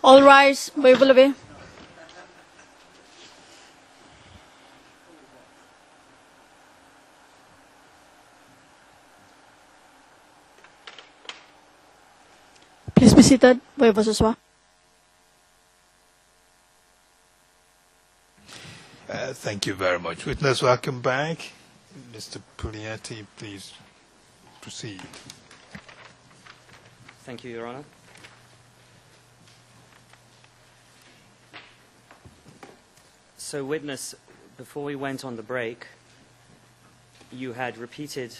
All rise, Bible. Please be seated, Viva Soswa. Thank you very much. Witness, welcome back. Mr. Pugliati, please proceed. Thank you, Your Honor. So, witness, before we went on the break, you had repeated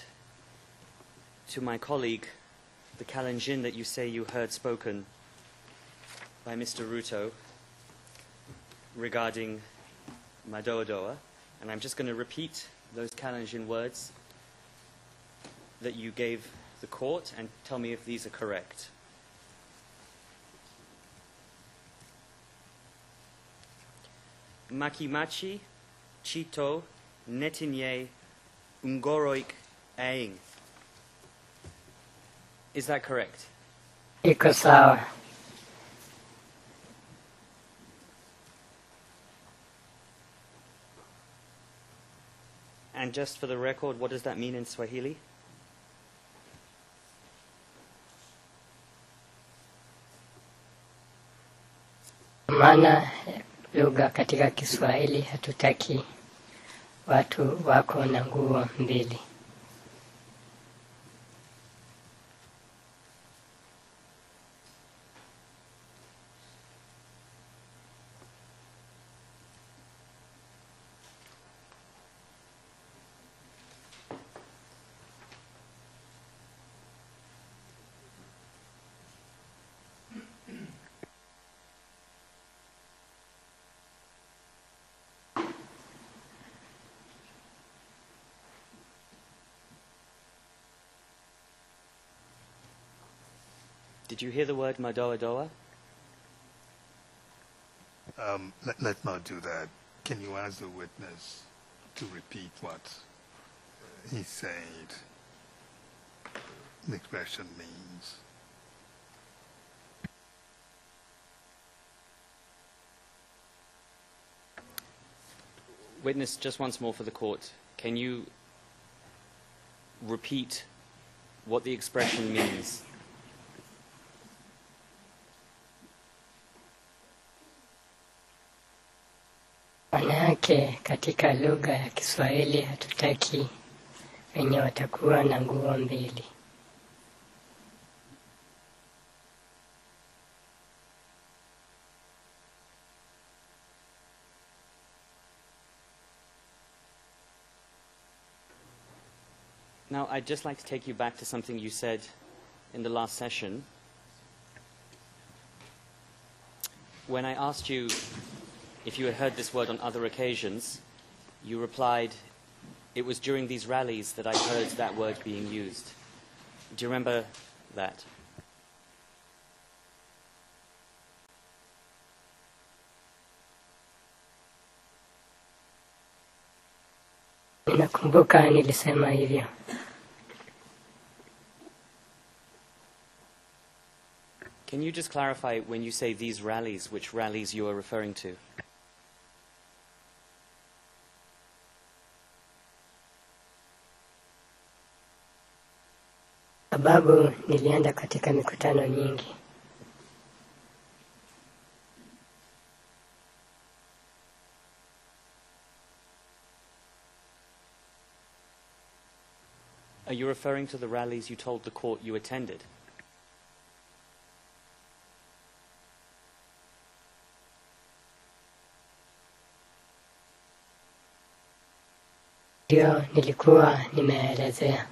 to my colleague the Kalenjin that you say you heard spoken by Mr. Ruto regarding Madoadoa, and I'm just going to repeat those Kalenjin words that you gave the court and tell me if these are correct. Makimachi, Chito, Netinye, Ungoroik, Aing. Is that correct? Iko sawa. And just for the record, what does that mean in Swahili? Maana lugha katika Kiswahili hatutaki watu wako na nguo mbili. Did you hear the word Madoadoa? Let's not do that. Can you ask the witness to repeat what he said the expression means? Witness, just once more for the court, can you repeat what the expression means? Manake katika lugha ya Kiswahili hatutaki wenye watakuwa na nguo mbili. Now, I'd just like to take you back to something you said in the last session. When I asked you if you had heard this word on other occasions, you replied, it was during these rallies that I heard that word being used. Do you remember that? Nakumbuka nilisema hivyo. Can you just clarify when you say these rallies, which rallies you are referring to? Sababu nilienda katika mikutano nyingi. Are you referring to the rallies you told the court you attended? Ndio nilikuwa nimeelezea.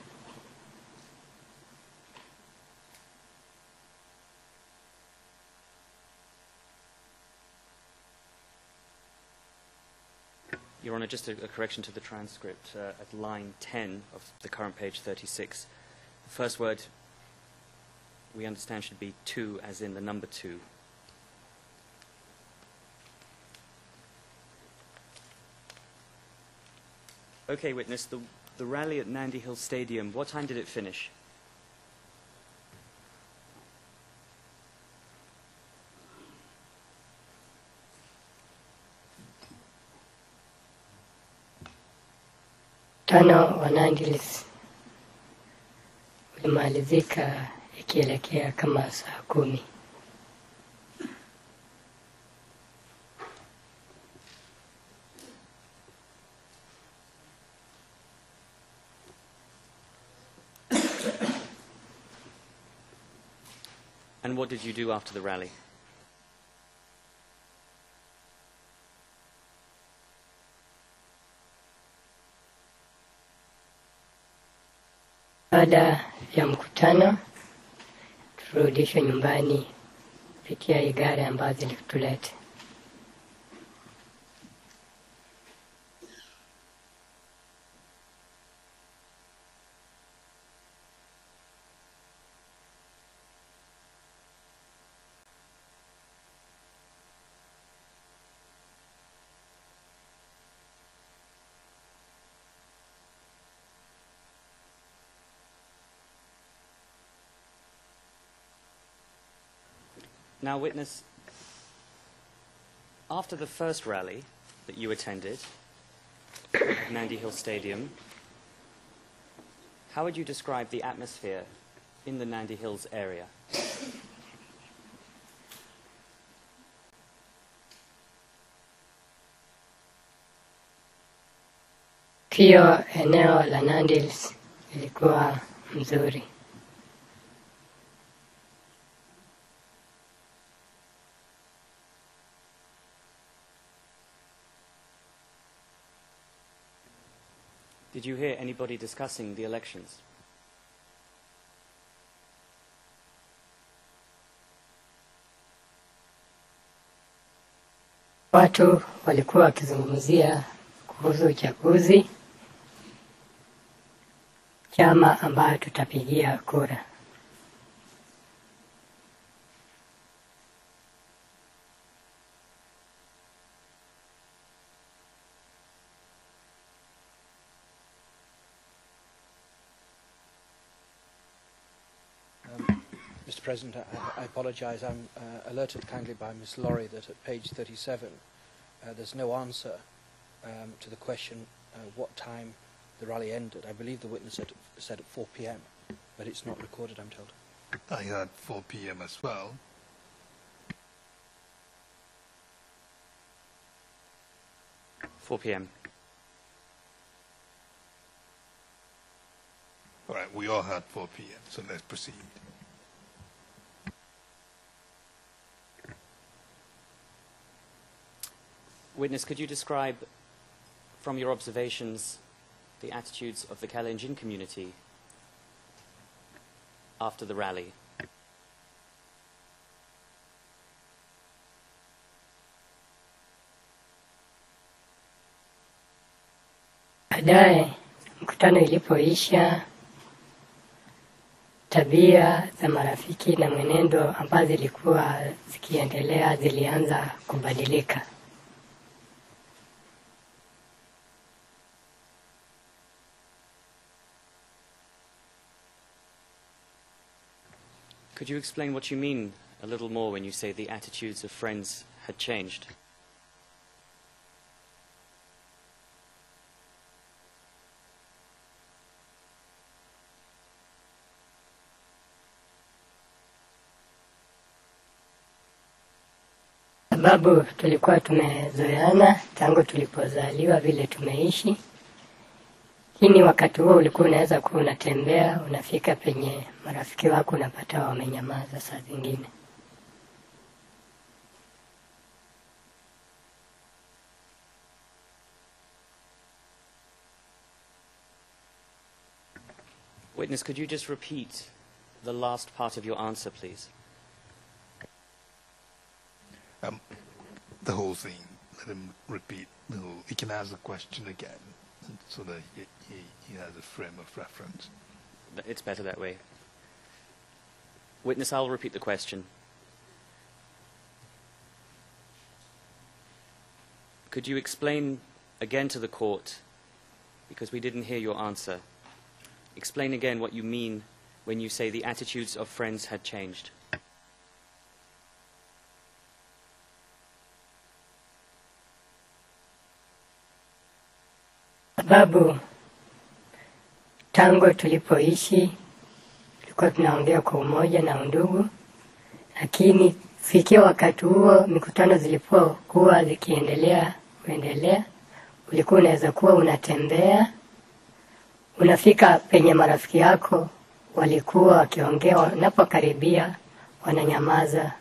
Your Honor, just a correction to the transcript at line 10 of the current page 36. The first word we understand should be two, as in the number two. Okay, witness, the rally at Nandi Hill Stadium, what time did it finish? Mkutano wa Nandi ulimalizika ikielekea kama saa 10. And what did you do after the rally? Baada ya mkutano turudishwe nyumbani kupitia hii gari ambazo zilituleta. Now, witness, after the first rally that you attended at Nandi Hill Stadium, how would you describe the atmosphere in the Nandi Hills area? Pia eneo la Nandi Hills ilikuwa mzuri. Did you hear anybody discussing the elections? Watu walikuwa wakizungumzia kuhusu uchaguzi, chama ambayo tutapigia kura. Mr. President, I apologise. I'm alerted kindly by Ms. Laurie that at page 37 there's no answer to the question what time the rally ended. I believe the witness said at 4 p.m., but it's not recorded, I'm told. I heard 4 p.m. as well. Four p.m. All right, we all heard 4 p.m., so let's proceed. Witness, could you describe, from your observations, the attitudes of the Kalenjin community after the rally? Baadaye mkutano ilipoisha, tabia za marafiki na mwenendo ambazo zilikuwa zikiendelea zilianza kubadilika. Could you explain what you mean a little more when you say the attitudes of friends had changed? Sababu tulikuwa tumezoeana tangu tulipozaliwa vile tumeishi. Lakini wakati huo ulikuwa unaweza kuwa unatembea, unafika penye marafiki wako unapata wamenyamaza saa zingine. Witness, could you just repeat the last part of your answer, please? The whole thing. Let him repeat the whole. He can ask the question again, so that he has a frame of reference. It's better that way. Witness, I'll repeat the question. Could you explain again to the court, because we didn't hear your answer, explain again what you mean when you say the attitudes of friends had changed? Sababu tangu tulipoishi tulikuwa tunaongea kwa umoja na undugu, lakini fikia wakati huo mikutano zilipokuwa zikiendelea ulikuwa unaweza kuwa unatembea, unafika penye marafiki yako walikuwa wakiongea, unapokaribia wananyamaza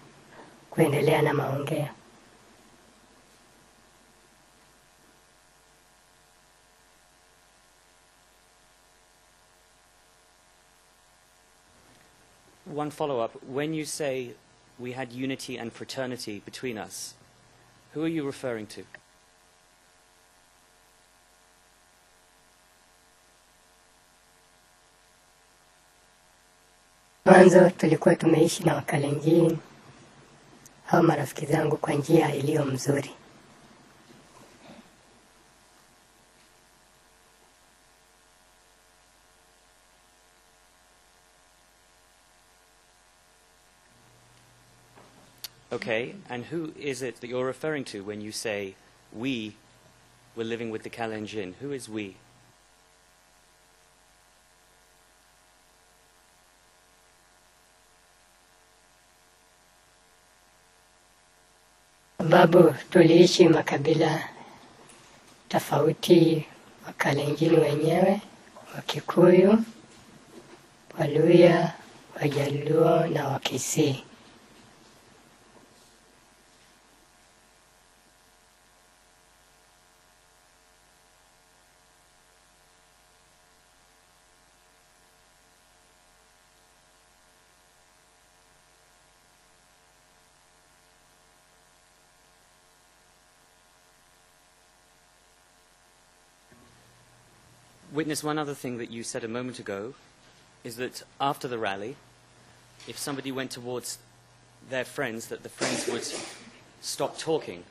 kuendelea na maongeo. One follow-up. When you say we had unity and fraternity between us, who are you referring to? Mwanzo tulikuwa tumeishi na Wakalenjin au marafiki zangu kwa njia iliyo mzuri. Okay, and who is it that you're referring to when you say we were living with the Kalenjin? Who is we? Sababu tuliishi makabila tofauti, Wakalenjin wenyewe, Wakikuyu, Waluya, Wajaluo na Wakisii. Witness, one other thing that you said a moment ago is that after the rally, if somebody went towards their friends, that the friends would stop talking.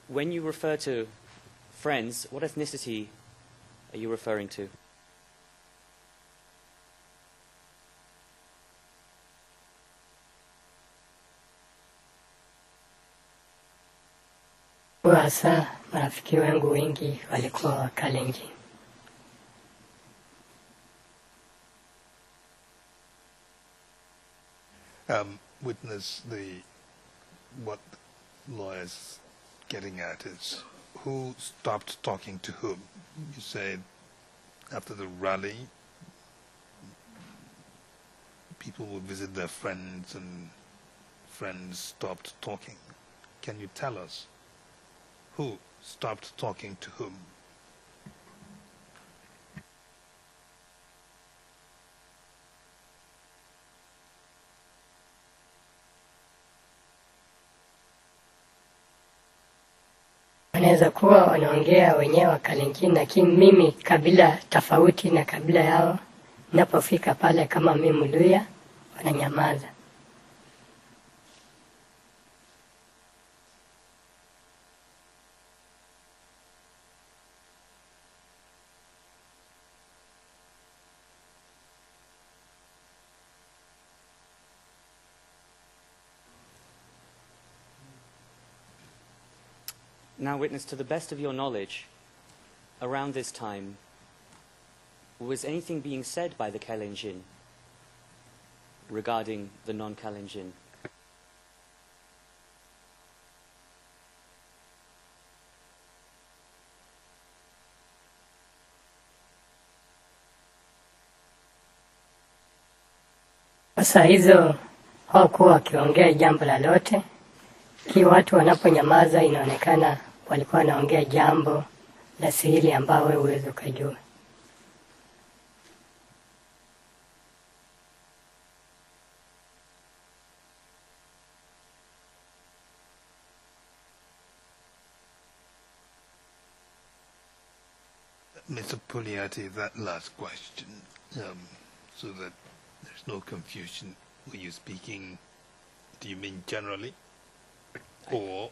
When you refer to friends, what ethnicity are you referring to? Hasa marafiki wangu wengi walikuwa Wakalenjin. Witness, what lawyers getting at is who stopped talking to whom. You said after the rally, people would visit their friends and friends stopped talking. Can you tell us who stopped talking to whom? Wanaweza kuwa wanaongea wenyewe Wakalenjin, lakini mimi kabila tofauti na kabila yao, napofika pale kama mimi Mluya, wananyamaza. Now, witness, to the best of your knowledge, around this time, was anything being said by the Kalenjin regarding the non-Kalenjin? Sasa hizo hawakuwa wakiongea jambo lolote. Ki watu wanaponyamaza inaonekana walikuwa wanaongea jambo la siri ambao wewe huwezi ukajua. Mr. Puliati, that last question, so that there's no confusion. Were you speaking, do you mean generally? Or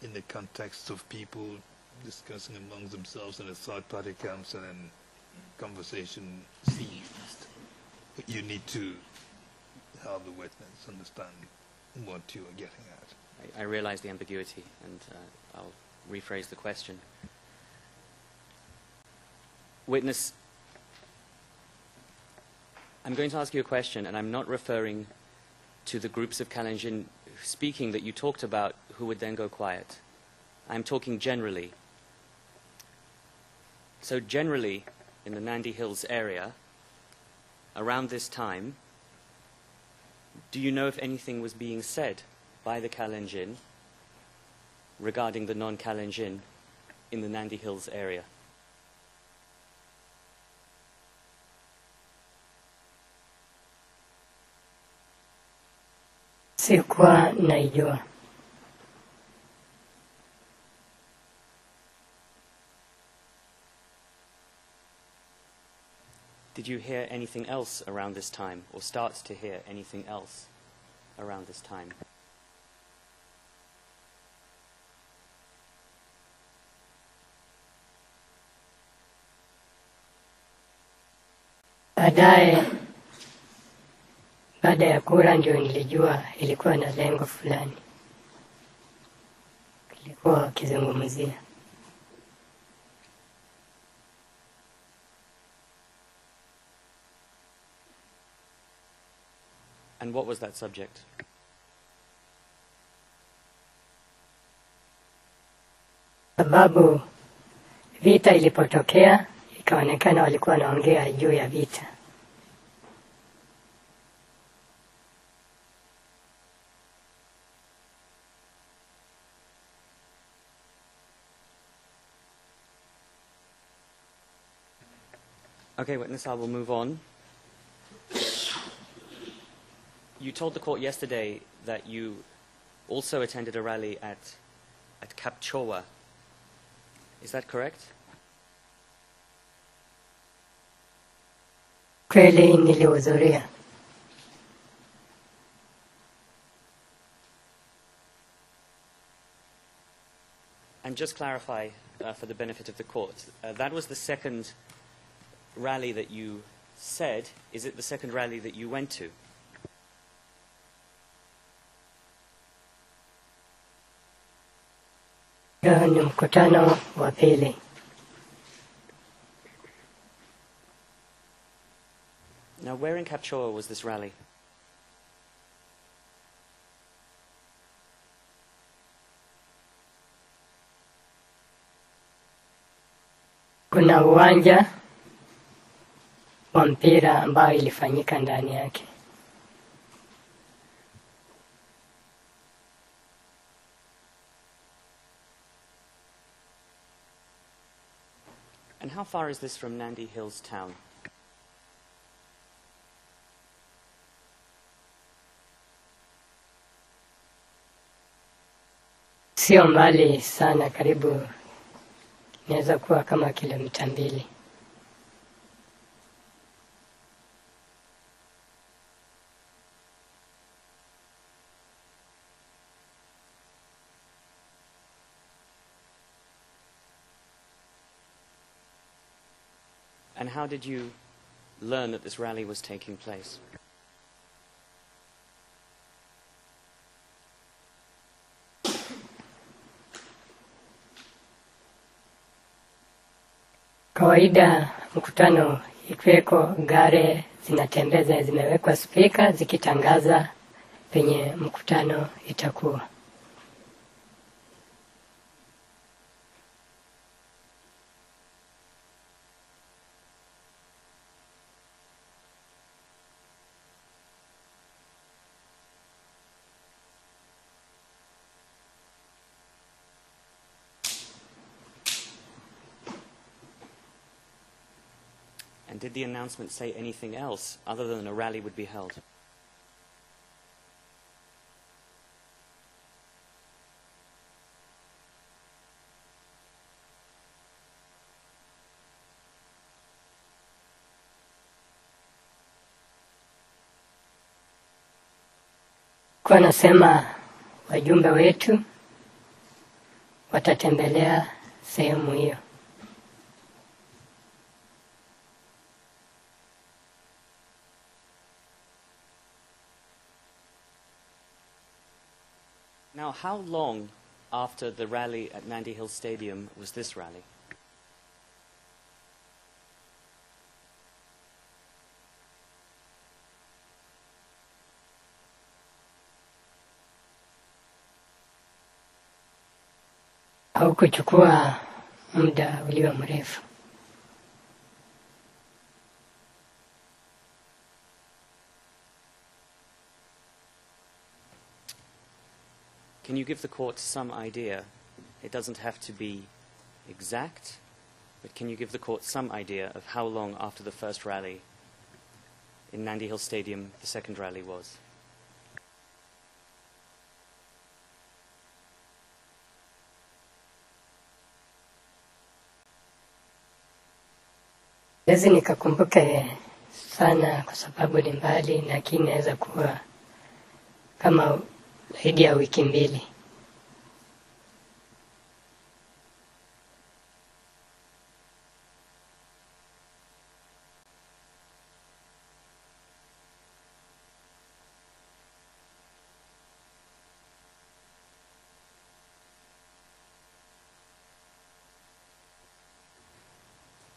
in the context of people discussing among themselves and a third party comes and then conversation ceased? You need to have the witness understand what you are getting at. I realize the ambiguity, and I'll rephrase the question. Witness, I'm going to ask you a question, and I'm not referring to the groups of Kalenjin speaking that you talked about who would then go quiet. I'm talking generally. So generally, in the Nandi Hills area, around this time, do you know if anything was being said by the Kalenjin regarding the non-Kalenjin in the Nandi Hills area? Sikuwa naijua. Did you hear anything else around this time, or start to hear anything else around this time? Baada ya kura ndio nilijua ilikuwa na lengo fulani. Ilikuwa wakizungumzia. And what was that subject? Sababu vita ilipotokea ikaonekana walikuwa wanaongea juu ya vita. Okay, witness, I will move on. You told the court yesterday that you also attended a rally at Kapchowa. Is that correct? Kweli nilihudhuria. And just clarify for the benefit of the court, that was the second rally that you said. Is it the second rally that you went to? Ni mkutano wa pili. Now, where in Kapchowa was this rally? Kuna uwanja wa mpira ambao ilifanyika ndani yake. And how far is this from Nandi Hills town? Sio mbali sana, karibu inaweza kuwa kama kilomita 2. And how did you learn that this rally was taking place? Kawaida mkutano ikiweko gare zinatembeza, zimewekwa speaker zikitangaza penye mkutano itakuwa. And did the announcement say anything else other than a rally would be held? Kwa nasema wajumbe wetu watatembelea sehemu hiyo. Now, how long after the rally at Nandi Hills Stadium was this rally? haukuchukua muda ulio mrefu. Can you give the court some idea? It doesn't have to be exact, but can you give the court some idea of how long after the first rally in Nandi Hill Stadium the second rally was? Siwezi nikakumbuke sana kwa sababu ni mbali, lakini inaweza kuwa kama zaidi ya wiki mbili.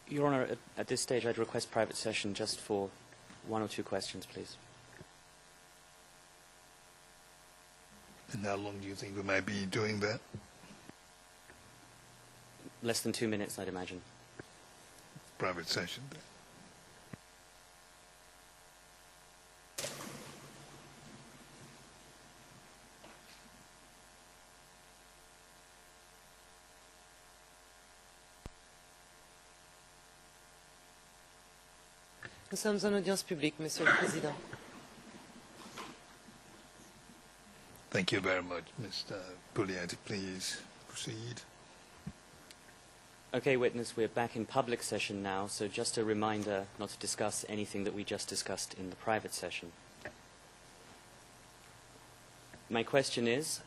Your Honour, at this stage I'd request private session just for 1 or 2 questions, please. And how long do you think we might be doing that? Less than 2 minutes, I'd imagine. Private session then. Nous sommes en audience publique, Monsieur le Président. Thank you very much, Mr. Pugliati. Please proceed. Okay, witness, we're back in public session now, so just a reminder not to discuss anything that we just discussed in the private session. My question is,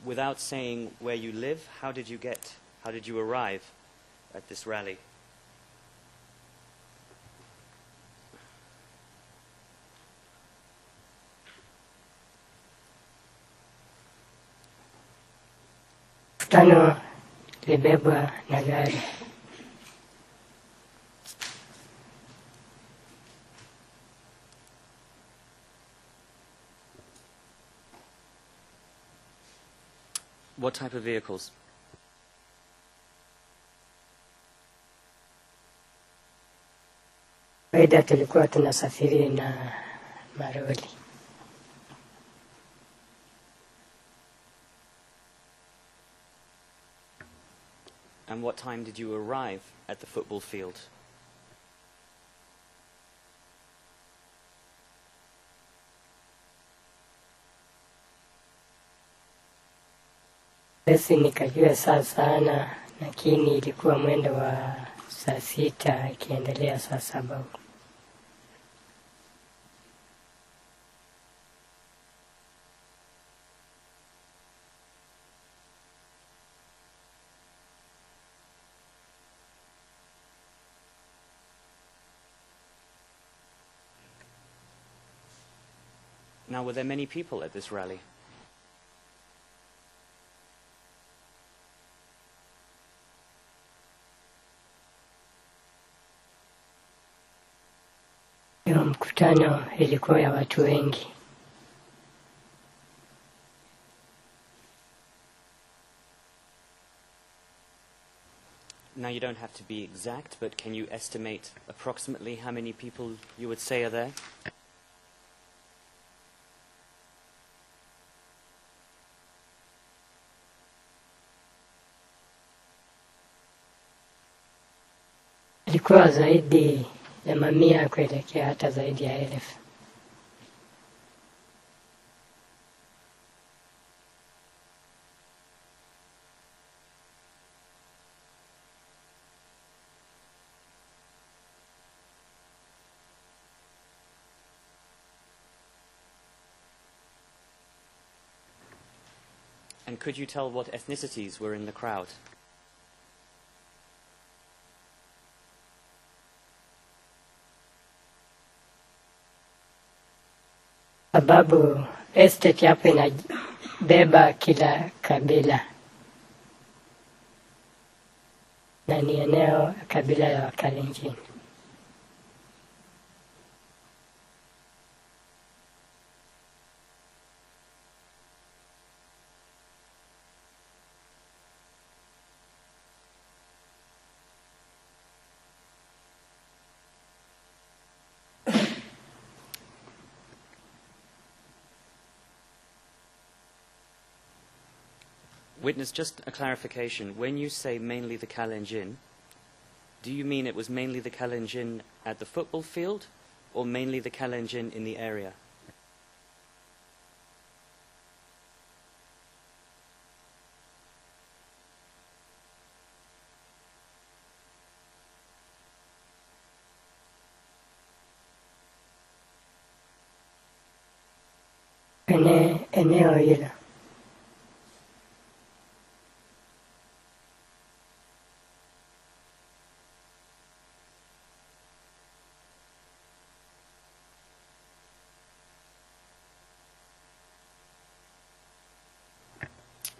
without saying where you live, how did you arrive at this rally? Mkutano libebwa na gari. What type of vehicles? Kawaida tulikuwa tunasafiri na maroli. And what time did you arrive at the football field? Basi nikajua saa sana, lakini ilikuwa mwendo wa saa 6 ikiendelea saa 7. Now, were there many people at this rally? Hiyo mkutano ilikuwa ya watu wengi. Now, you don't have to be exact, but can you estimate approximately how many people you would say are there? Ilikuwa zaidi ya mamia kuelekea hata zaidi ya 1000. And could you tell what ethnicities were in the crowd? Sababu estate hapo inabeba kila kabila. Na ni eneo kabila ya Wakalenjin. Witness, just a clarification. When you say mainly the Kalenjin, do you mean it was mainly the Kalenjin at the football field or mainly the Kalenjin in the area? kwenye eneo hilo.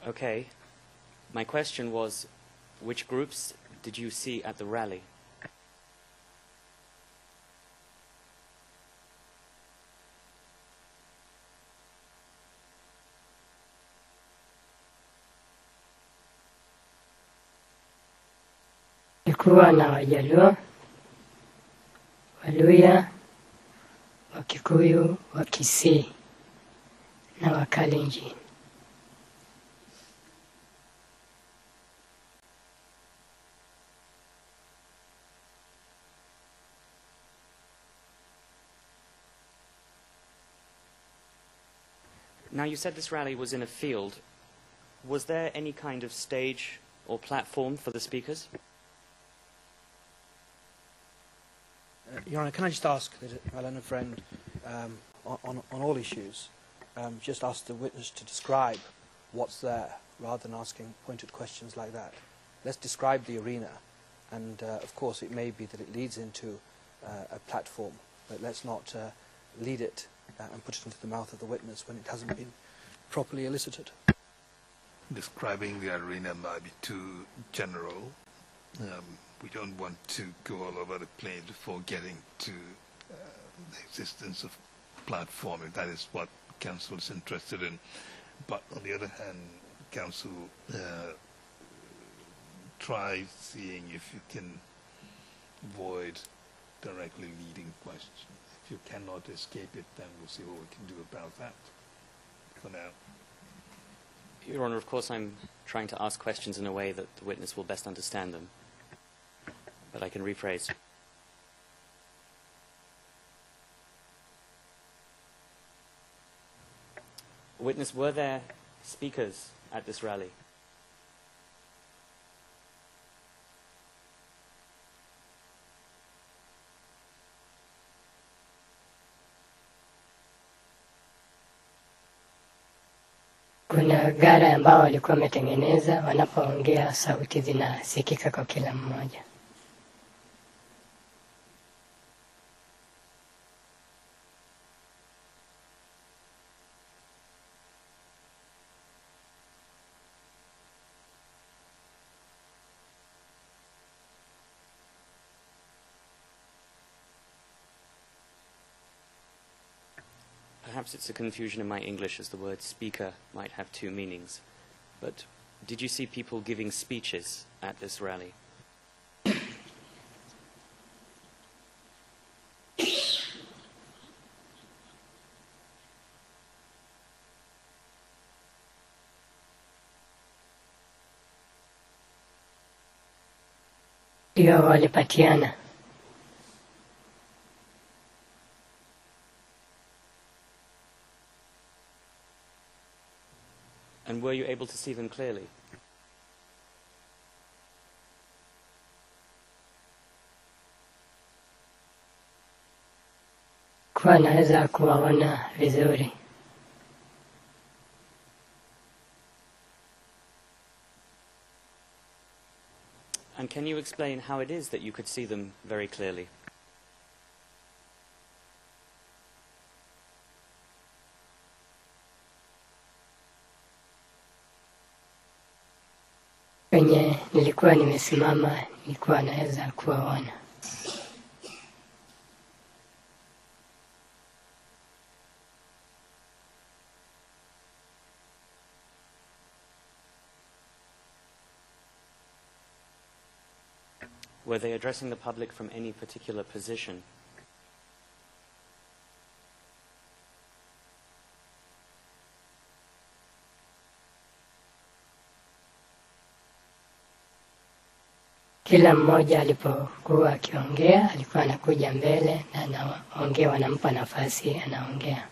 Okay. My question was, which groups did you see at the rally? Kulikuwa na Wajaluo, Waluya, Wakikuyu, Wakisii na Wakalenjin. Now, you said this rally was in a field. Was there any kind of stage or platform for the speakers? Your Honour, can I just ask that my learned friend, on all issues, just ask the witness to describe what's there, rather than asking pointed questions like that. Let's describe the arena, and of course it may be that it leads into a platform, but let's not lead it and put it into the mouth of the witness when it hasn't been properly elicited. Describing the arena might be too general. We don't want to go all over the place before getting to the existence of platform, if that is what Council is interested in. But on the other hand, Council try seeing if you can avoid directly leading questions. If you cannot escape it, then we'll see what we can do about that for now. Your Honour, of course I'm trying to ask questions in a way that the witness will best understand them. But I can rephrase. Witness, were there speakers at this rally? Kuna gara ambao walikuwa wametengeneza, wanapoongea sauti zinasikika kwa kila mmoja. Perhaps it's a confusion in my English, as the word speaker might have two meanings. But did you see people giving speeches at this rally? Ndio walipatiana. And were you able to see them clearly? Kwa naweza kuwaona vizuri. And can you explain how it is that you could see them very clearly? Penye nilikuwa nimesimama, nilikuwa naweza kuwaona. Were they addressing the public from any particular position? kila mmoja alipokuwa akiongea alikuwa anakuja mbele na anaongea, wanampa nafasi anaongea.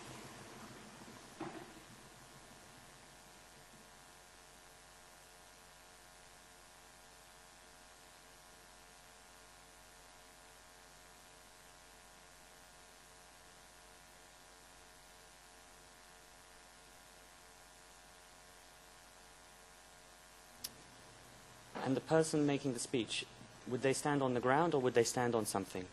And the person making the speech, would they stand on the ground or would they stand on something?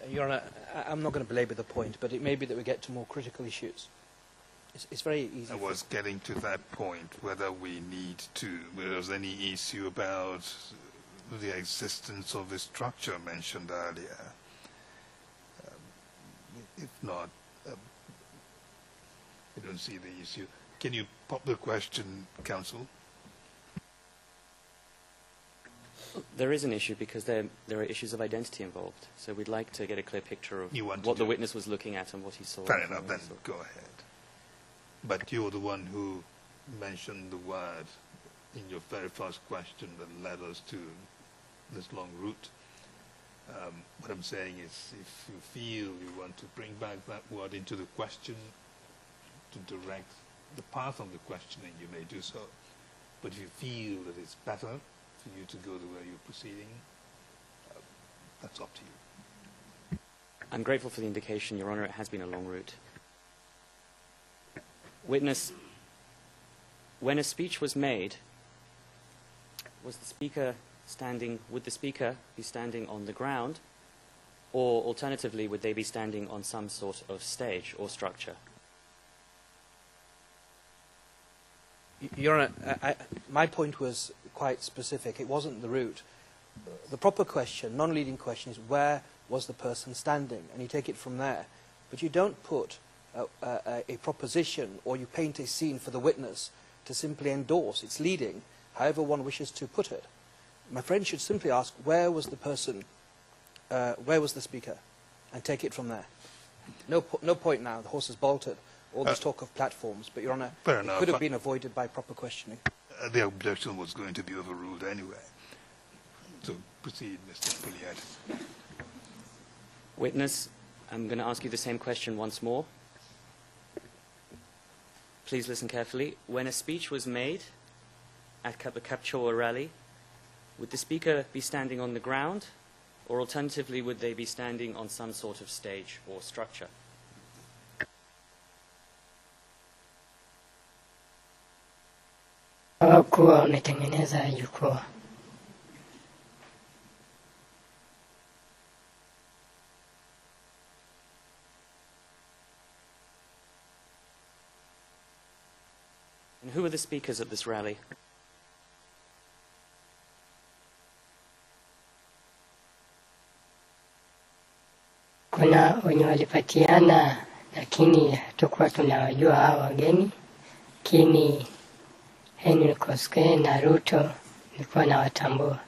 Your Honour, I'm not going to belabor the point, but it may be that we get to more critical issues. It's very easy. I was getting to that point, whether we need to, whether there's any issue about the existence of the structure mentioned earlier. If not, I don't see the issue. Can you pop the question, Counsel? There is an issue because there are issues of identity involved. So we'd like to get a clear picture of what the witness was looking at and what he saw. Fair enough, then go ahead. But you're the one who mentioned the word in your very first question that led us to this long route. What I'm saying is, if you feel you want to bring back that word into the question to direct the path of the questioning, you may do so. But if you feel that it's better for you to go the way you're proceeding, that's up to you. I'm grateful for the indication, Your Honour. It has been a long route. Witness, when a speech was made, was the speaker standing, would the speaker be standing on the ground, or alternatively, would they be standing on some sort of stage or structure? Your Honour, my point was quite specific. It wasn't the route. The proper question, non-leading question, is where was the person standing? And you take it from there. But you don't put a proposition or you paint a scene for the witness to simply endorse. It's leading, however one wishes to put it. My friend should simply ask, where was the person, where was the speaker? And take it from there. No point now, the horse has bolted. All this talk of platforms, but Your Honour, it could have been avoided by proper questioning. The objection was going to be overruled anyway. So proceed, Mr. Puliat. Witness, I'm going to ask you the same question once more. Please listen carefully. When a speech was made at the Kapchorwa rally, would the speaker be standing on the ground, or alternatively, would they be standing on some sort of stage or structure? Hawakuwa wametengeneza jukwaa. And who were the speakers at this rally? Kuna wenye walipatiana, lakini hatukuwa tunawajua hao wageni. Lakini Henry Koske na Ruto nilikuwa nawatambua.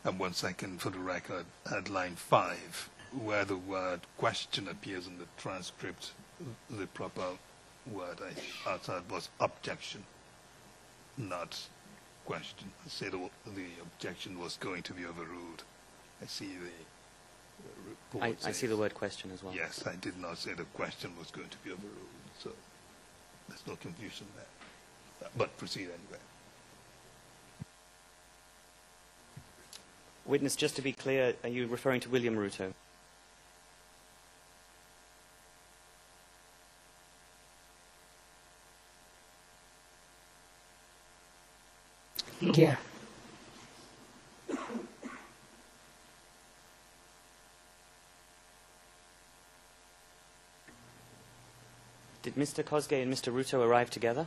And 1 second for the record, at line 5, where the word question appears in the transcript, the proper word I uttered was objection, not question. I said the objection was going to be overruled. I see the report. I see the word question as well. Yes, I did not say the question was going to be overruled, so there's no confusion there. But proceed anyway. Witness, just to be clear, are you referring to William Ruto? Ndio. Did Mr. Kosgei and Mr. Ruto arrive together?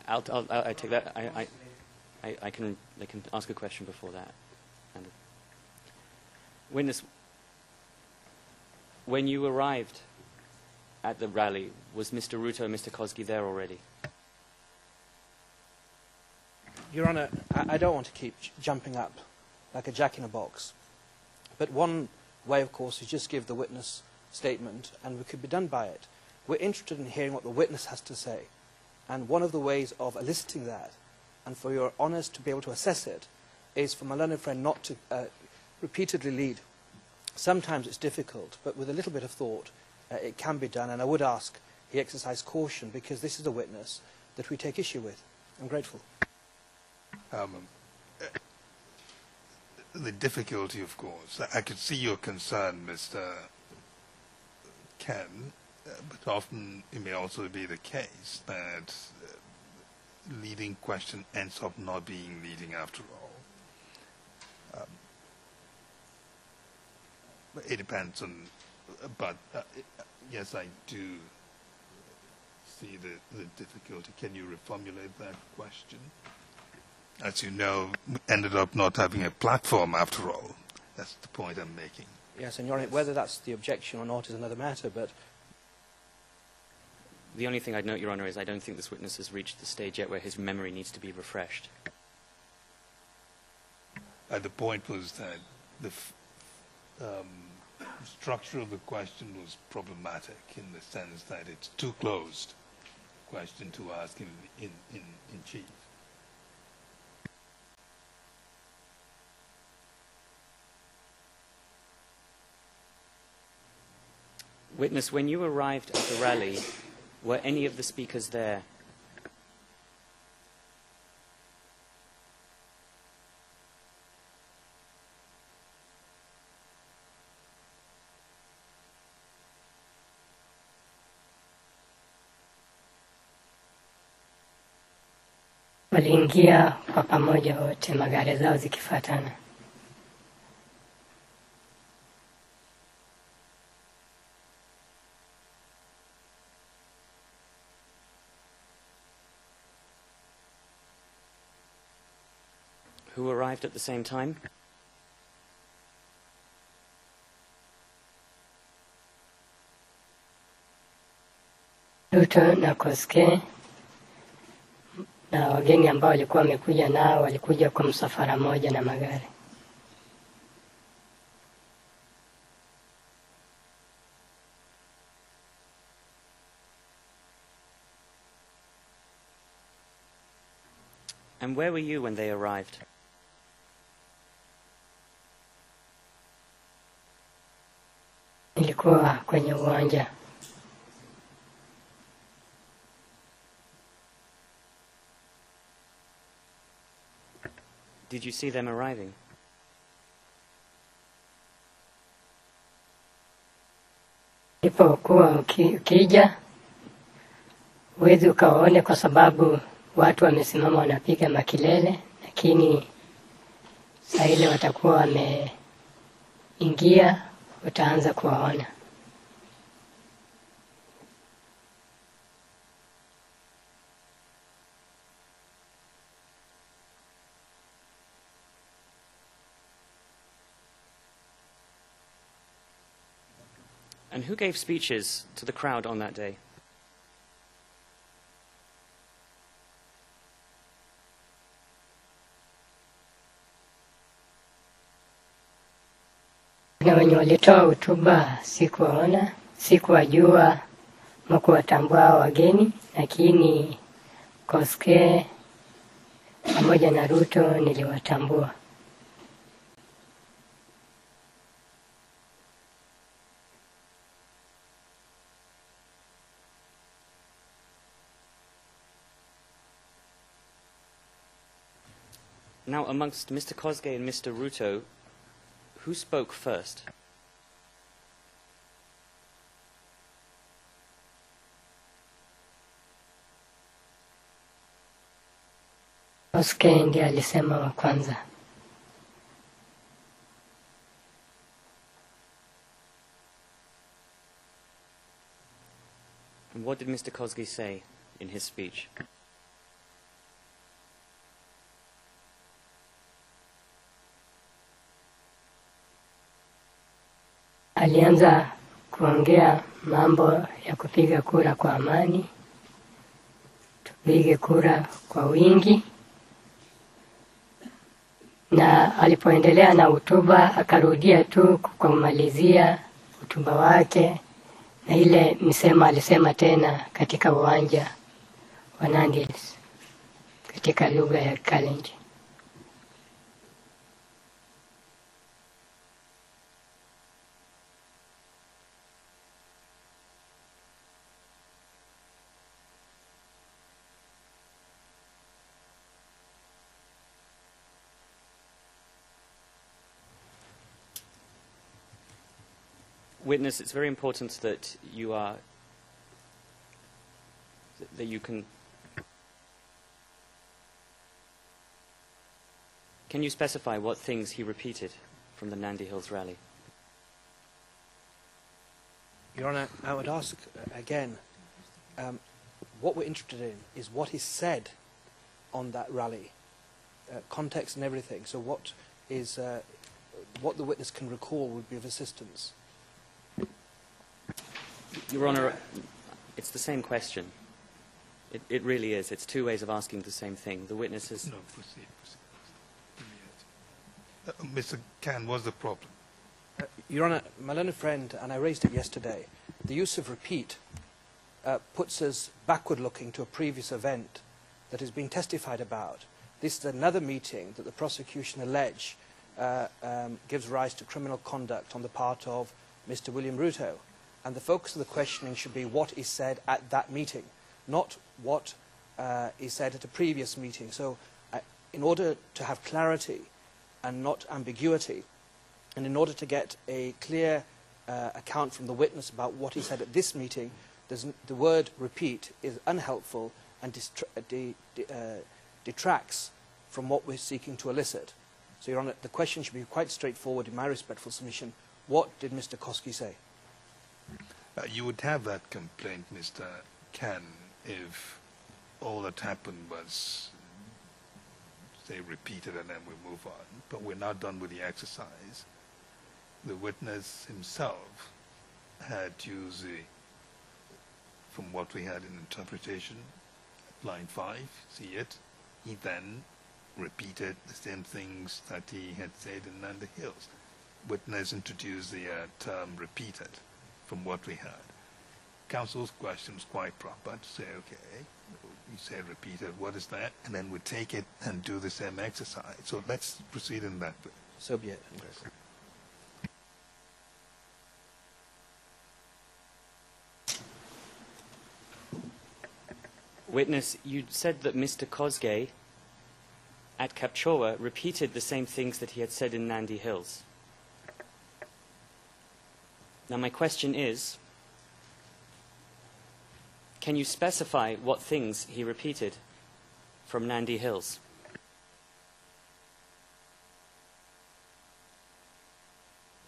I take that. They can ask a question before that. And witness, when you arrived at the rally? Was Mr. Ruto and Mr. Kosgei there already? Your Honour, I don't want to keep jumping up like a jack in a box. But one way, of course, is just give the witness statement, and we could be done by it. We're interested in hearing what the witness has to say. And one of the ways of eliciting that, and for your Honours to be able to assess it, is for my learned friend not to repeatedly lead. Sometimes it's difficult, but with a little bit of thought, it can be done. And I would ask he exercise caution, because this is a witness that we take issue with. I'm grateful. The difficulty, of course, I could see your concern, Mr. Ken, but often it may also be the case that leading question ends up not being leading after all. It depends on, but yes, I do see the difficulty. Can you reformulate that question? As you know, we ended up not having a platform after all. That's the point I'm making. Yes, and Your Honour, whether that's the objection or not is another matter, but... The only thing I'd note, Your Honour, is I don't think this witness has reached the stage yet where his memory needs to be refreshed. The point was that the structure of the question was problematic in the sense that it's too closed question to ask him in chief. Witness, when you arrived at the rally, were any of the speakers there? Waliingia kwa pamoja wote, magari zao zikifuatana. Who arrived at the same time? Ruto na Kosgei na wageni ambao walikuwa wamekuja nao walikuja kwa msafara moja na magari. And where were you when they arrived? Nilikuwa kwenye uwanja. Did you see them arriving? Ulipokuwa ukija, huwezi ukawaone kwa sababu watu wamesimama wanapiga makelele, lakini saa ile watakuwa wameingia, utaanza kuwaona. And who gave speeches to the crowd on that day? Na wenye walitoa hotuba sikuwaona, sikuwajua ama kuwatambua wageni, lakini Kosgei pamoja na Ruto niliwatambua. Now, amongst Mr. Kosgei and Mr. Ruto, who spoke first? Kosgei ndiye alisema wa kwanza. And what did Mr. Kosgei say in his speech? Alianza kuongea mambo ya kupiga kura kwa amani, tupige kura kwa wingi. Na alipoendelea na hotuba akarudia tu kumalizia hotuba wake na ile msema alisema tena katika uwanja wa Nandi Hills katika lugha ya Kalenjin. Witness, it's very important that you can you specify what things he repeated from the Nandi Hills rally? Your Honour, I would ask again, what we're interested in is what is said on that rally, context and everything. So what the witness can recall would be of assistance. Your Honour, it's the same question. It really is. It's two ways of asking the same thing. The witness is... No, proceed. Mr. Khan, what's the problem? Your Honour, my learned friend, and I raised it yesterday, the use of repeat puts us backward-looking to a previous event that has been testified about. This is another meeting that the prosecution allege gives rise to criminal conduct on the part of Mr. William Ruto. And the focus of the questioning should be what is said at that meeting, not what is said at a previous meeting. So in order to have clarity and not ambiguity, and in order to get a clear account from the witness about what he said at this meeting, the word repeat is unhelpful and detracts from what we're seeking to elicit. So, Your Honour, the question should be quite straightforward in my respectful submission. What did Mr. Koski say? You would have that complaint, Mr. Khan, if all that happened was, say, repeated and then we move on. But we're not done with the exercise. The witness himself had used, from what we had in interpretation, line 5, see it, he then repeated the same things that he had said in Nandi Hills. Witness introduced the term repeated from what we heard. Counsel's question was quite proper to say, okay, you said repeated, what is that? And then we take it and do the same exercise. So let's proceed in that way. So be it. Yes. Witness, you said that Mr. Kosgei at Kapchowa repeated the same things that he had said in Nandi Hills. Now my question is, can you specify what things he repeated from Nandi Hills?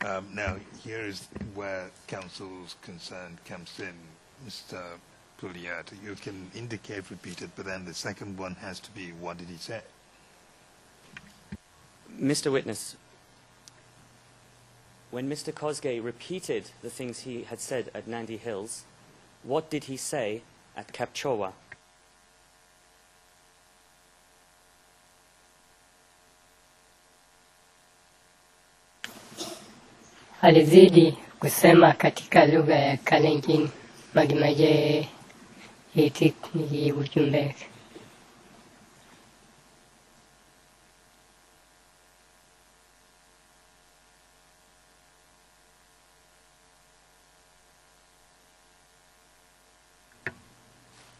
Now, here is where counsel's concern comes in, Mr. Puliata. You can indicate repeated, but then the second one has to be, what did he say? Mr. Witness, when Mr. Kosgei repeated the things he had said at Nandi Hills, what did he say at Kapchowa? Alizidi kusema katika lugha ya Kalenjin magimaje hitik ni ujumbe.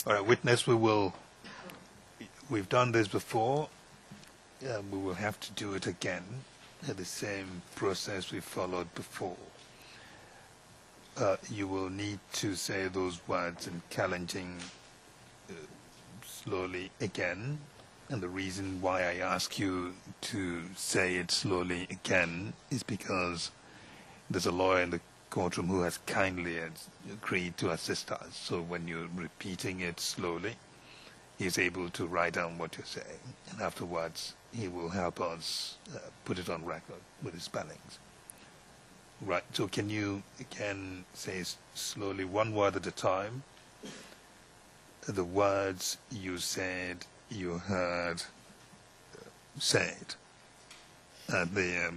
All right, witness, we've done this before. We will have to do it again, the same process we followed before. You will need to say those words in Kalenjin slowly again. And the reason why I ask you to say it slowly again is because there's a lawyer in the courtroom who has kindly agreed to assist us. So when you're repeating it slowly, he's able to write down what you're saying. And afterwards, he will help us put it on record with his spellings. Right. So can you again say slowly, one word at a time, the words you said you heard said at the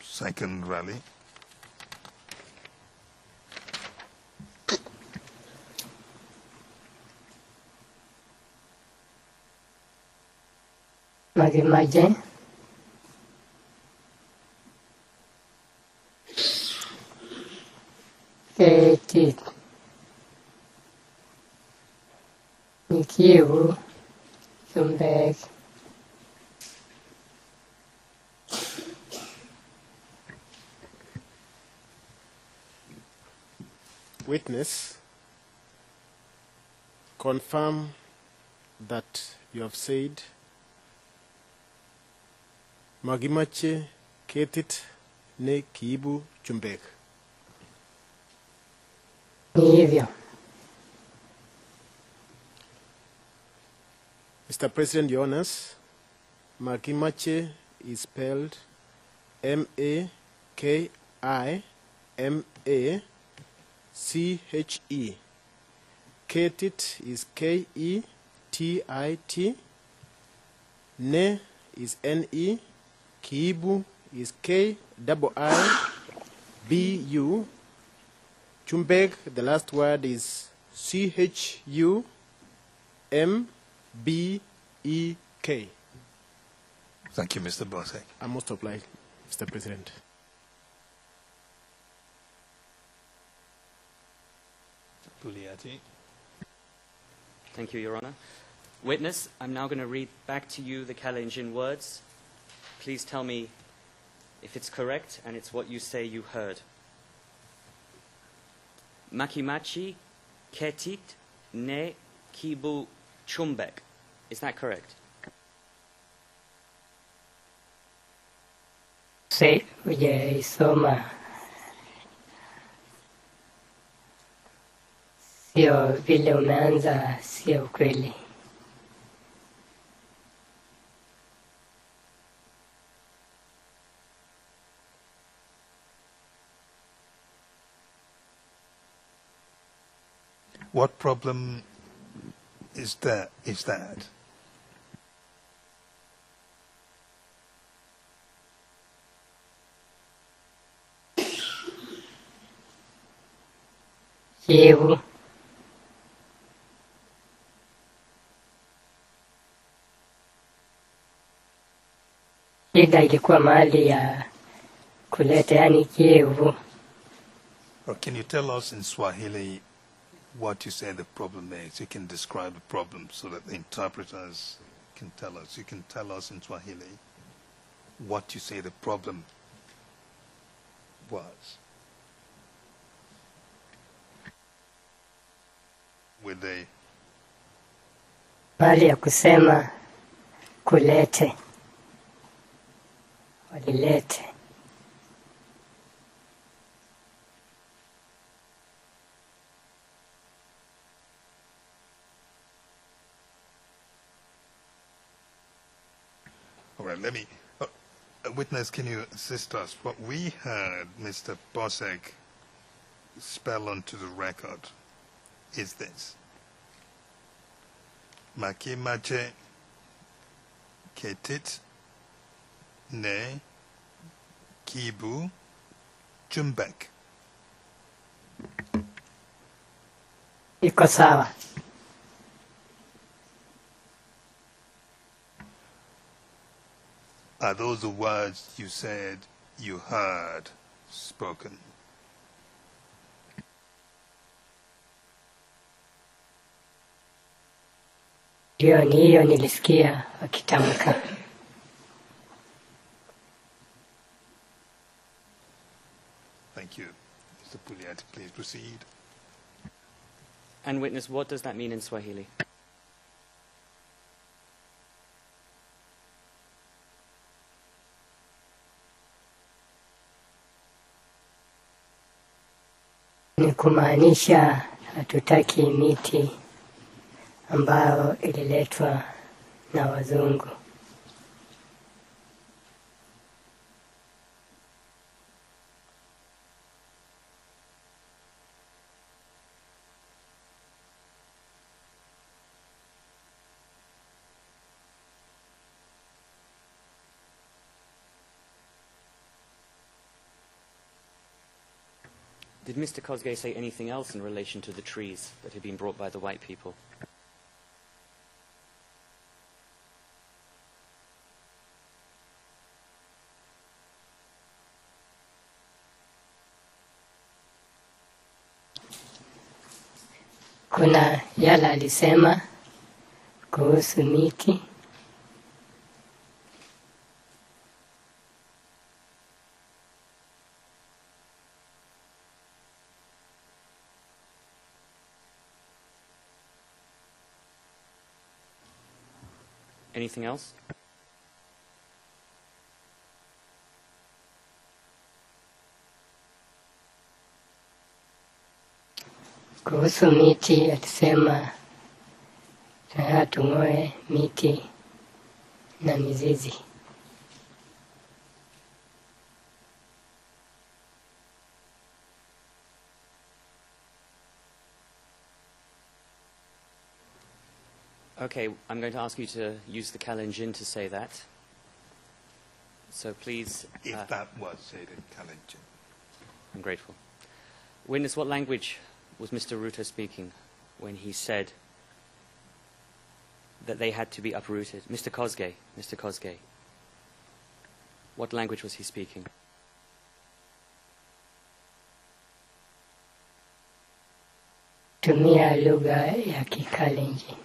second rally? Majimaje, Ketit, Nikiu, Zumbeg, Witness, confirm that you have said Magimache Ketit ne Kiibu Chumbek. ni hivyo. Mr. President, Your Honors, Magimache is spelled M-A-K-I-M-A-C-H-E. Ketit is K-E-T-I-T. Ne is N-E. Kiibu is K-I-I-B-U. Chumbeg, the last word is C-H-U-M-B-E-K. Thank you, Mr. Bosek. I must apply, Mr. President. Puliati. Thank you, Your Honor. Witness, I'm now going to read back to you the Kalenjin words. Please tell me if it's correct and it's what you say you heard. Makimachi Ketit ne Kibu Chumbek. Is that correct? Se hujaisoma, sio vile umeanza, sio kweli. What problem is that? Kivu, shida ilikuwa mahali ya kuleta, yani Kivu. Or can you tell us in Swahili what you say the problem is? You can describe the problem so that the interpreters can tell us. You can tell us in Swahili what you say the problem was. With the Mahali ya kusema kulete, walilete. all right, let me witness, can you assist us? What we heard Mr. Bosek spell onto the record is this: Makimache Ketit ne Kibu Chumbek. Iko sawa. Are those the words you said you heard spoken? Ndio, ni hiyo nilisikia wakitamka. Thank you. Mr. Puliati, please proceed. And witness, what does that mean in Swahili? Ni kumaanisha hatutaki miti ambayo ililetwa na wazungu. Did Mr. Kosgei say anything else in relation to the trees that had been brought by the white people? Kuna yala alisema kuhusu miti. Anything else? Kuhusu miti alisema tunataka tung'oe miti na mizizi. Okay, I'm going to ask you to use the Kalenjin to say that. So please... If that was said in Kalenjin. I'm grateful. Witness, what language was Mr. Ruto speaking when he said that they had to be uprooted? Mr. Kosgei. What language was he speaking? Tumia lugha ya Kikalenjin.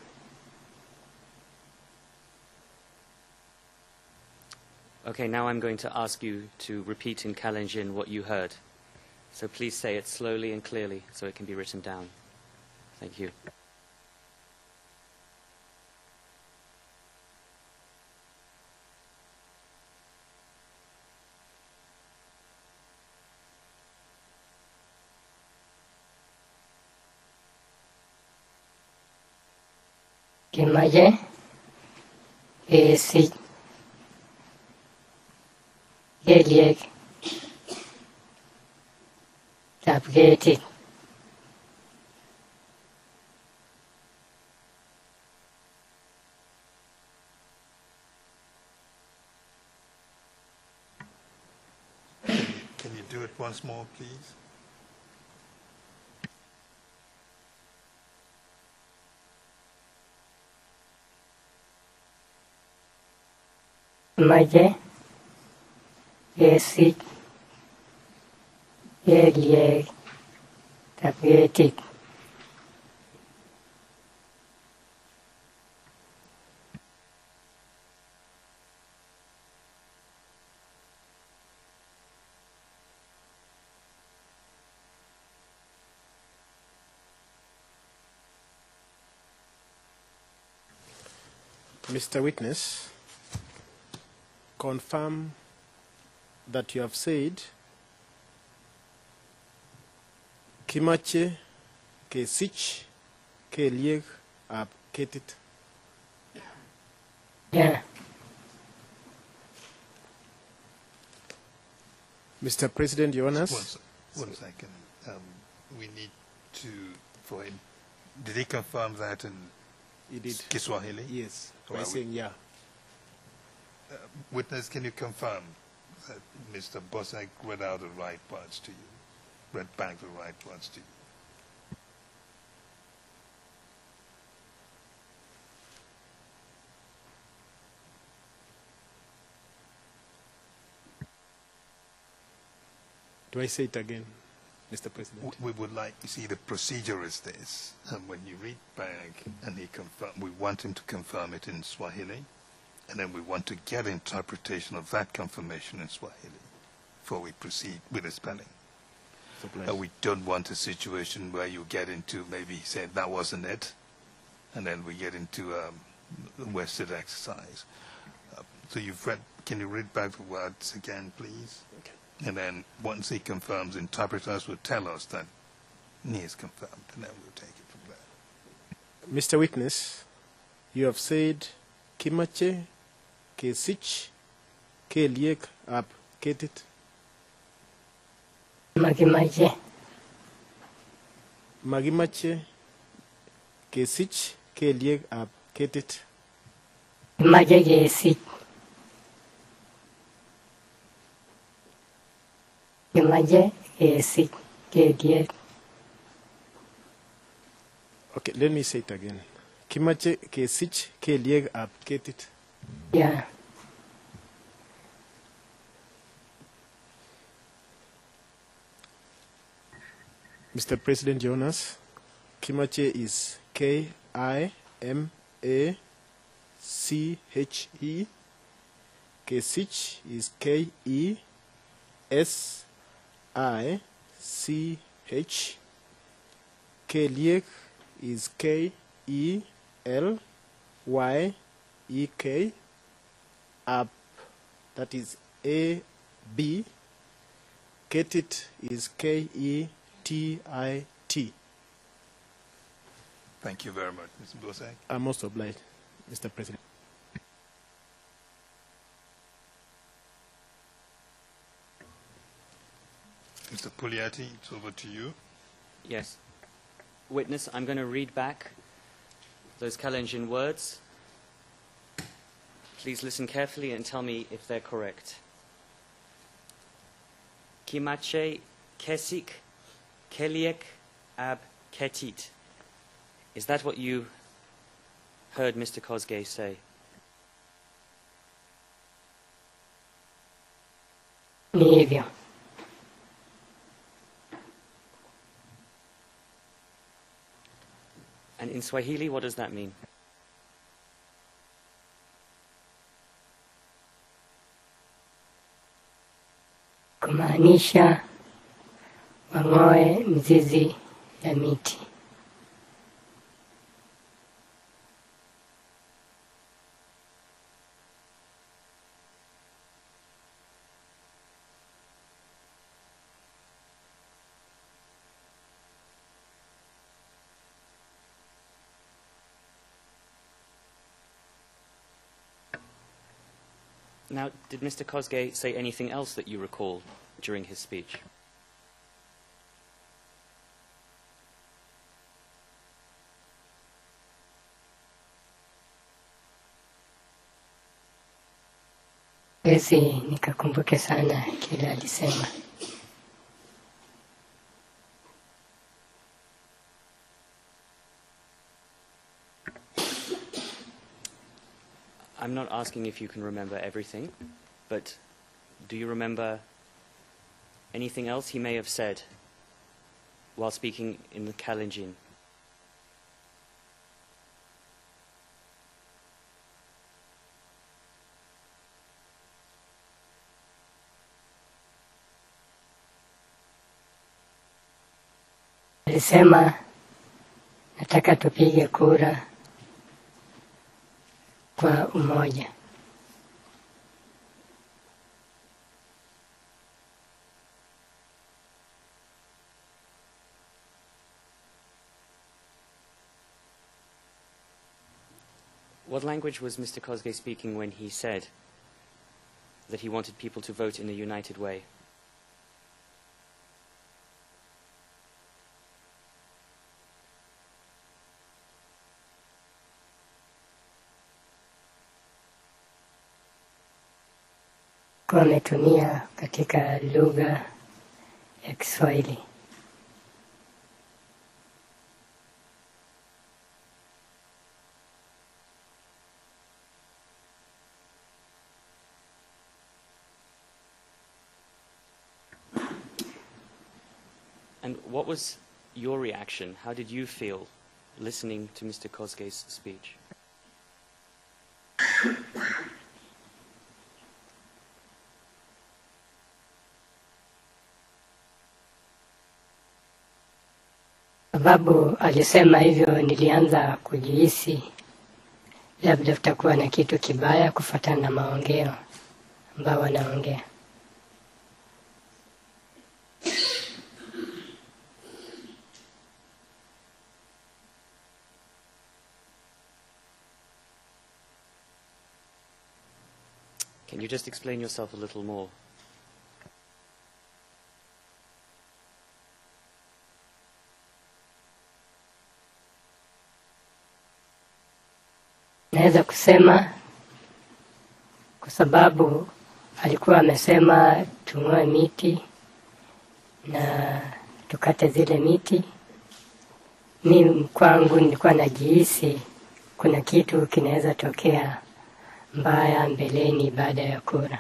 Okay, now I'm going to ask you to repeat in Kalenjin what you heard. So please say it slowly and clearly so it can be written down. Thank you. Kimaje si geliek tapgeti. Can you do it once more, please? Kimaje si geliek tapgeti. Mr. Witness, confirm that you have said Kimache ke sich ke lieg ab ketit. Yeah. Mr. President, Your Honor. One second. We need to, for him, did he confirm that in He did. Kiswahili? Yes, by Well, saying yeah. Witness, can you confirm that Mr. Bossack read out the right words to you? Read back the right words to you? Do I say it again, Mr. President? We would like to see the procedure is this. And when you read back and he confirm, we want him to confirm it in Swahili. And then we want to get interpretation of that confirmation in Swahili before we proceed with the spelling. We don't want a situation where you get into maybe say that wasn't it, and then we get into a wasted exercise. So you've read, can you read back the words again, please? Okay. And then once he confirms, interpreters will tell us that he is confirmed, and then we'll take it from there. Mr. Witness, you have said Kimache ke sich ke lieg ab ketit. Magimaje Magimache ke sich ke lieg ab ketit. Kimaje ke si Kimaje ke si KDF. Okay, let me say it again. Kimache kesich keliek ab ketit. Yeah. Mr. President Jonas, Kimache is K-I-M-A-C-H-E. Kesich is K-E-S-I-C-H. Keliek is K-E-L-Y-E-K. Ab, that is A-B. Ketit is K-E-T-I-T. Thank you very much, Mr. Bosak. I'm most obliged, Mr. President. Mr. Puliati, it's over to you. Yes. Witness, I'm going to read back those Kalenjin words. Please listen carefully and tell me if they're correct. Kimache kesik keliek ab ketit. Is that what you heard Mr. Kosgei say? Ni hivyo. And in Swahili, what does that mean? Kumaanisha wang'oe mzizi ya miti. Now, did Mr. Kosgei say anything else that you recall during his speech? Wezi nikakumbuke sana kile alisema. I'm not asking if you can remember everything, but do you remember anything else he may have said while speaking in the Kalenjin? Alisema nataka tupige kura kwa umoja. What language was Mr. Kosgei speaking when he said that he wanted people to vote in a united way? Kwa ametumia katika lugha ya Kiswahili. And what was your reaction? How did you feel listening to Mr. Kosgei's speech? Sababu alisema hivyo, nilianza kujihisi labda tutakuwa na kitu kibaya kufuatana na maongeo ambao wanaongea. Can you just explain yourself a little more? Naweza kusema kwa sababu alikuwa amesema tung'oe miti na tukate zile miti. Mimi kwangu nilikuwa najihisi kuna kitu kinaweza tokea mbaya mbeleni baada ya kura.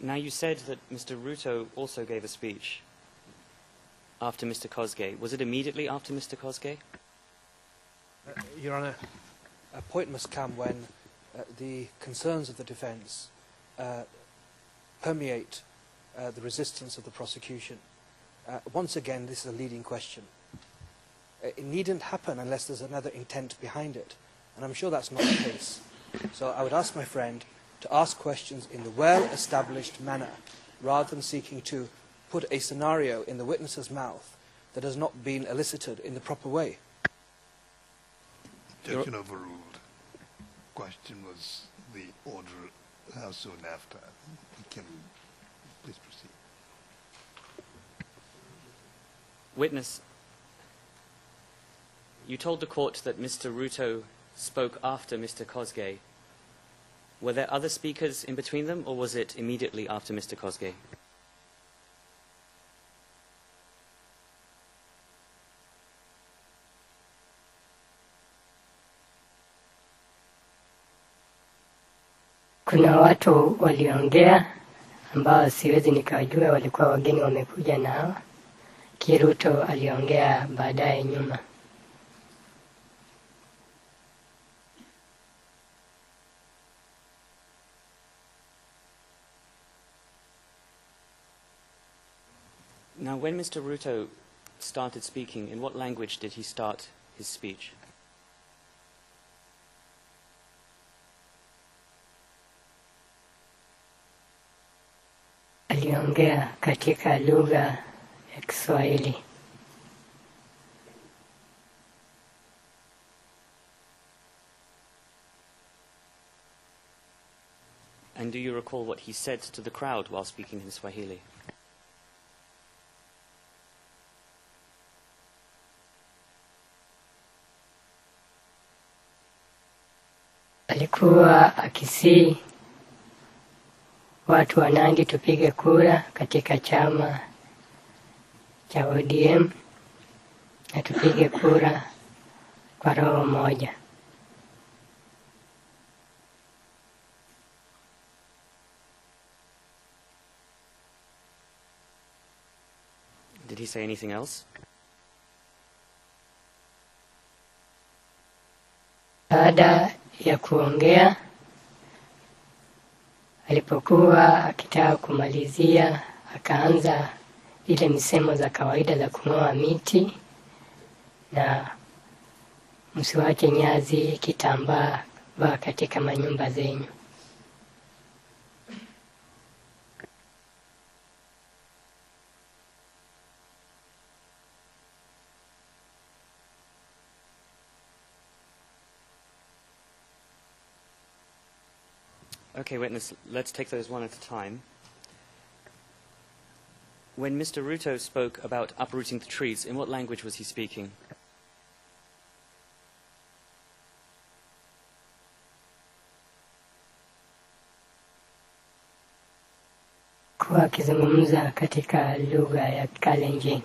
Now, you said that Mr. Ruto also gave a speech after Mr. Kosgei. Was it immediately after Mr. Kosgei? Your Honour, a point must come when the concerns of the defence permeate the resistance of the prosecution. Once again, this is a leading question. It needn't happen unless there's another intent behind it, and I'm sure that's not the case. So I would ask my friend to ask questions in the well-established manner, rather than seeking to put a scenario in the witness's mouth that has not been elicited in the proper way. Objection overruled. Question was the order how soon after. You can please proceed. Witness, you told the court that Mr. Ruto spoke after Mr. Kosgei. Were there other speakers in between them, or was it immediately after Mr. Kosgei? Kuna watu waliongea ambao siwezi nikawajua, walikuwa wageni wamekuja nao. Ruto aliongea baadaye nyuma. Now, when Mr. Ruto started speaking, in what language did he start his speech? Aliongea katika lugha ya Kiswahili. And do you recall what he said to the crowd while speaking in Swahili? Alikuwa akisii watu wa Nandi tupige kura katika chama cha ODM na tupige kura kwa roho moja. Did he say anything else? Baada ya kuongea, alipokuwa akitaka kumalizia, akaanza ile misemo za kawaida za kung'oa miti na msiwache nyazi kitambaa vaa katika manyumba zenyu. Okay, witness, let's take those one at a time. When Mr. Ruto spoke about uprooting the trees, in what language was he speaking? Kwa akizungumza katika lugha ya Kalenjin.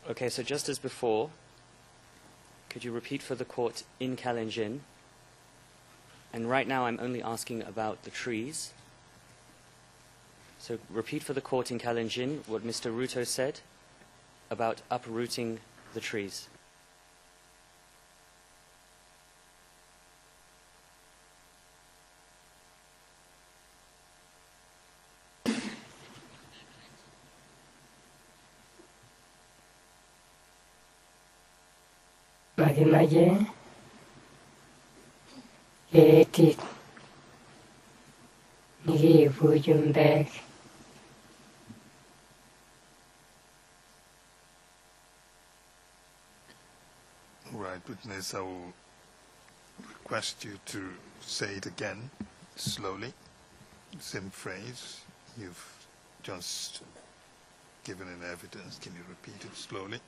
Okay, so just as before, could you repeat for the court in Kalenjin? And right now I'm only asking about the trees. So repeat for the court in Kalenjin what Mr. Ruto said about uprooting the trees. Majimaje eti nilivujumbe right, witness, I will request you to say it again, slowly. Same phrase you've just given in evidence. Can you repeat it slowly?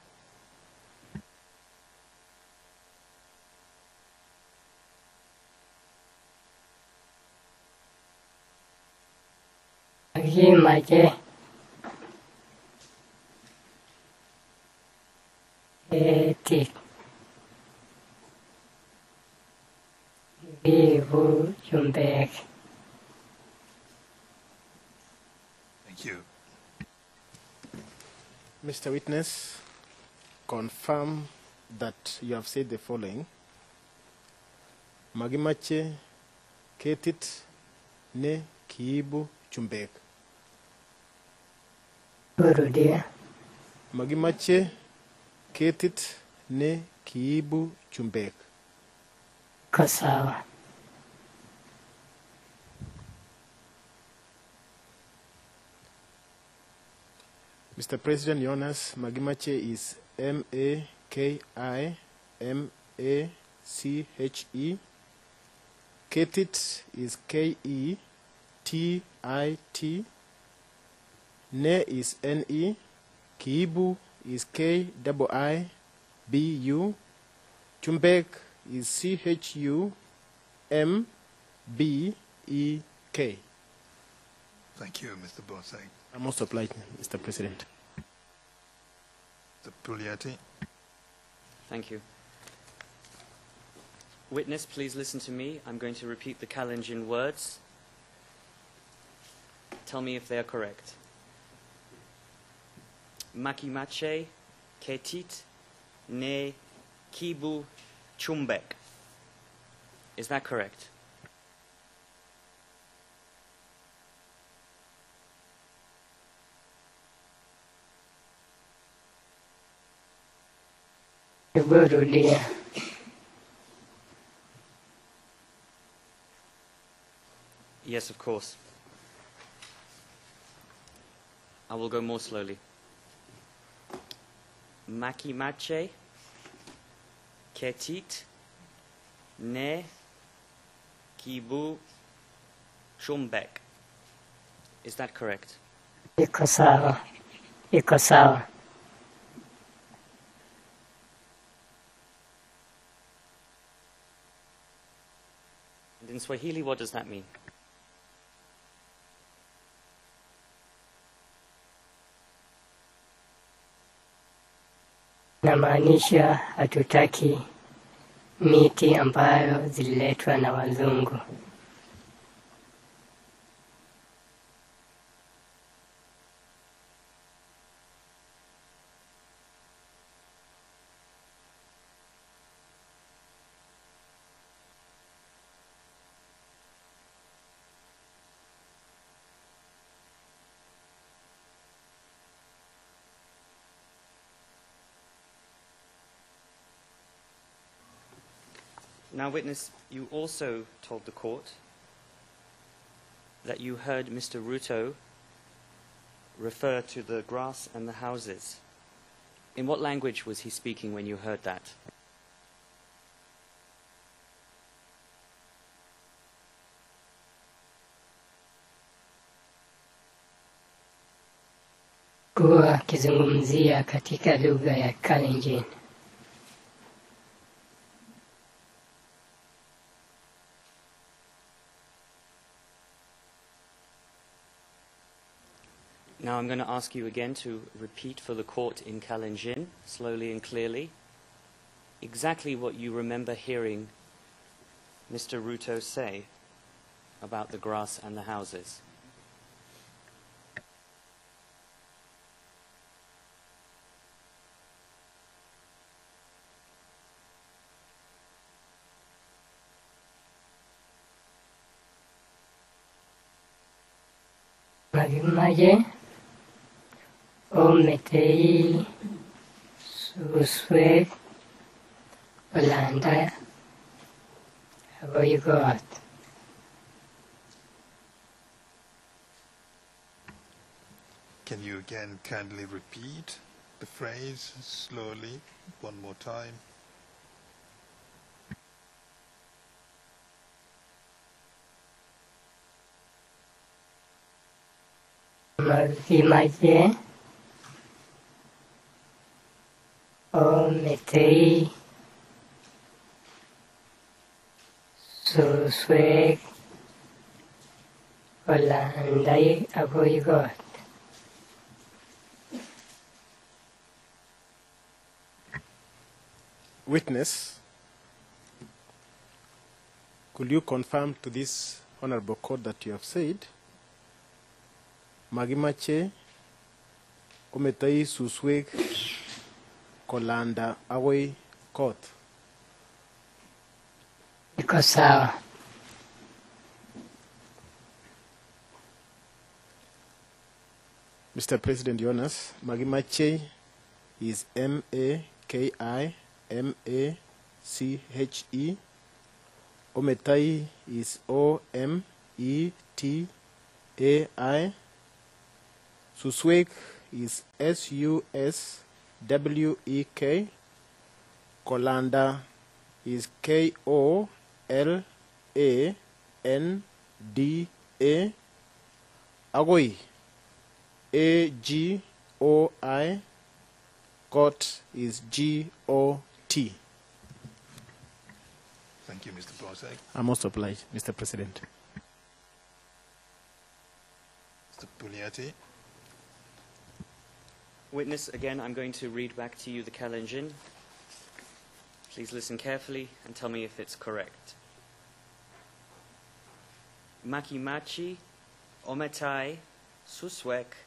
Maje etik Bibu Jumbek. Thank you. Mr. Witness, confirm that you have said the following. Magimache ketit ne kiibu chumbek. Burudia. Magimache ketit ne kiibu chumbek. Kosawa. Mr. President, Your Honors, Magimache is M-A-K-I-M-A-C-H-E. Ketit is K-E-T-I-T. Ne is N-E. Kiibu is K-I-I-B-U. Chumbek is C-H-U-M-B-E-K. Thank you, Mr. Bosai. I'm most obliged, Mr. President. The Pugliati. Thank you. Witness, please listen to me. I'm going to repeat the Kalenjin words. Tell me if they are correct. Makimache ketit ne kibu chumbek. Is that correct? Burudia. Yes, of course. I will go more slowly. Makimache ketit ne kibu chumbek. Is that correct? Ikosawa. Ikosawa. And in Swahili, what does that mean? Namaanisha hatutaki miti ambayo zililetwa na wazungu. Now, witness, you also told the court that you heard Mr. Ruto refer to the grass and the houses. In what language was he speaking when you heard that? Kuwa akizungumzia katika lugha ya Kalenjin. Now I'm going to ask you again to repeat for the court in Kalenjin, slowly and clearly, exactly what you remember hearing Mr. Ruto say about the grass and the houses. Magimaje Ometei Suswe Olanda Aboigot. Can you again kindly repeat the phrase slowly one more time? Maruthi o metei suswek olandai agoi got. Witness, could you confirm to this honorable court that you have said magimache ometai suswek kolanda agoi kot? Iko sawa. Mr. President, Your Honor, magimache is M-A-K-I-M-A-C-H-E. Ometai is O-M-E-T-A-I. Suswek is S-U-S-W-E-K. Kolanda is K-O-L-A-N-D-A. Agoi, A-G-O-I. Got is G-O-T. Thank you, Mr. Brosek. I'm most obliged, Mr. President. Mr. Puliati. Witness, again, I'm going to read back to you the Kalenjin. Please listen carefully and tell me if it's correct. Makimachi, ometai, suswek,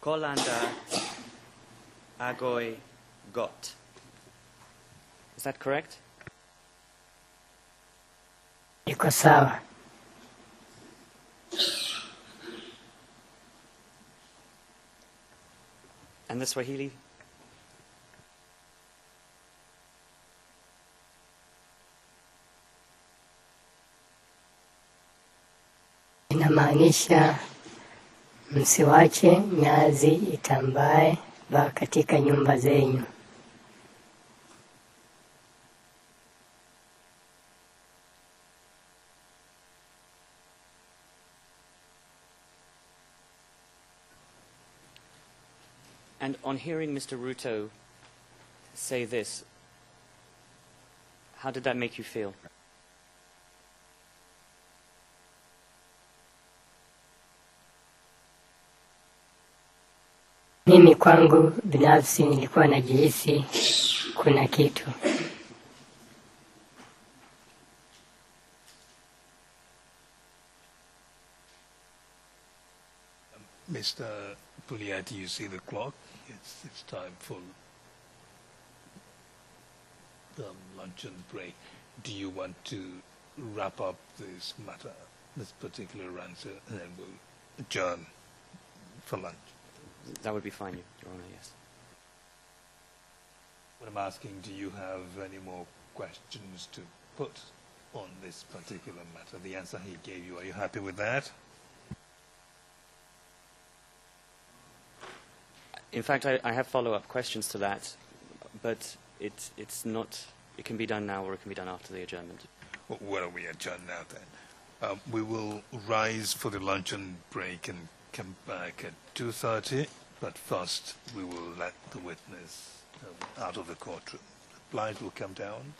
kolanda, agoi, got. Is that correct? Iko sawa. And the Swahili? Inamaanisha msiwache nyazi itambae katika nyumba zenyu. And on hearing Mr. Ruto say this, how did that make you feel? Mimi kwangu binafsi nilikuwa najihisi kuna kitu. Mr. Puliati, you see the clock. It's time for luncheon break. Do you want to wrap up this matter, this particular answer, and then we'll adjourn for lunch? That would be fine, Your Honor, yes. What I'm asking, do you have any more questions to put on this particular matter? The answer he gave you, are you happy with that? In fact, I have follow-up questions to that, but it's not, it can be done now or it can be done after the adjournment. Well, why don't we adjourn now then? We will rise for the luncheon break and come back at 2:30, but first we will let the witness out of the courtroom. The light will come down.